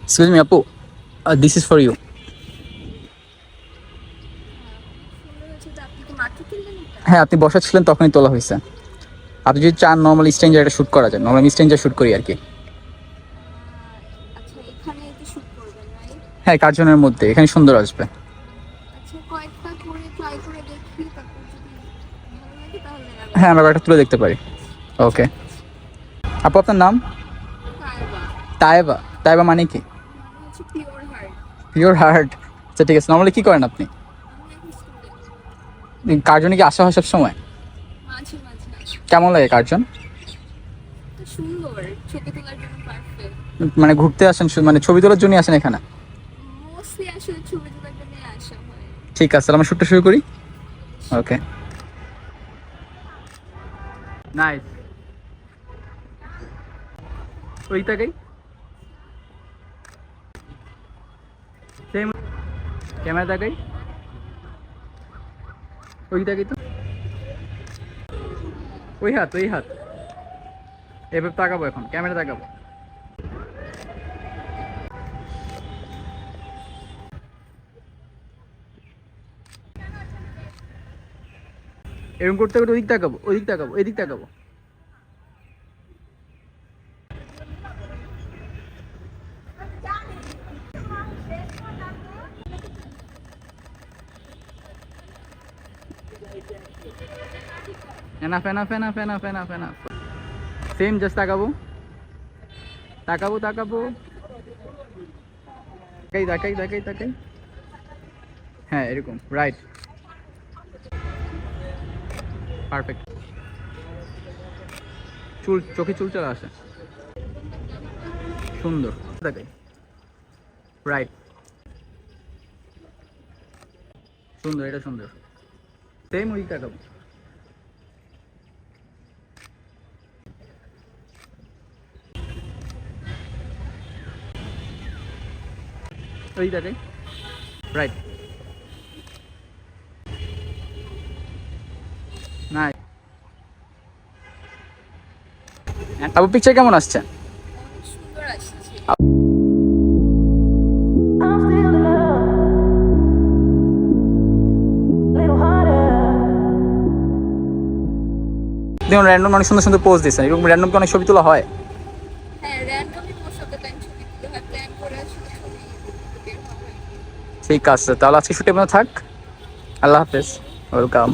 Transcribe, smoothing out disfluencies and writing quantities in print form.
Excuse me আপু, this is for you. হ্যাঁ, আপনি বসা ছিলেন তখনই তোলা হয়েছে। আপনি যদি চান নর্মাল স্ট্রেঞ্জার এটা শ্যুট করা যায়, নর্মাল স্ট্রেঞ্জার শ্যুট করি আর কি। আচ্ছা এখানে এসে শুট করবেন রাইট? হ্যাঁ, কার্জনের মধ্যে এখানে সুন্দর আসবে। আচ্ছা কয়েকটা করে ট্রাই করে দেখি, তারপর যদি ভালো লাগে তাহলে হ্যাঁ, আমরা একটা তুলে দেখতে পারি। ওকে আপু, আপনার নাম? কারবা তায়েবা। তায়েবা মানে কি? মানে হচ্ছে পিওর হার্ট। Pure heart. আচ্ছা ঠিক আছে। নর্মালি কী করেন আপনি? আমি এখন স্টুডেন্ট। কার্জনে কি আসা হয় সব সময়? মাঝে মাঝে আসি। কেমন লাগে কার্জন? তো সুন্দর, ছবি তোলার জন্য পারফেক্ট। মানে ঘুরতে আসেন মানে ছবি তোলার জন্য আসেন এখানে? মোস্টলি আসলে ছবি তোলার জন্য আসা হয়। ঠিক আছে, আমরা শ্যুটটা শুরু করি। Okay nice. ওই তাকাই, সেম ক্যামেরা তাকাই, ওই তাকাই তো, ওই হাত ওই হাত। এবার তাকাবো, এখন ক্যামেরা তাকাবো। এরকম করতে করতে ওইদিক তাকাবো, ওইদিক তাকাবো, এদিক তাকাবো। Enough enough enough enough enough enough. Same just তাকাবো, তাকাবো তাকাবো, তাকাই তাকাই তাকাই তাকাই। হ্যাঁ এরকম, রাইট, পারফেক্ট। চুল, চোখে চুল চলে আসে, সুন্দর তাকাই, রাইট, সুন্দর, এটা সুন্দর। সেম ওই তাকাবো, ওই তাকাই, রাইট, নাই। আপু পিকচার কেমন আসছে? অনেক সুন্দর আসছে। দেখুন র্যান্ডম অনেক সুন্দর সুন্দর পোজ দিয়েছেন, এরকম র্যান্ডম কি অনেক ছবি তোলা হয়? হ্যাঁ randomly most of the time ছবি তুলতে হয়, প্ল্যান করে আসলে ছবি বের হয়। ঠিক আছে, তাহলে আজকে শুটে মনে থাক। আল্লাহ হাফেজ, ওয়েলকাম।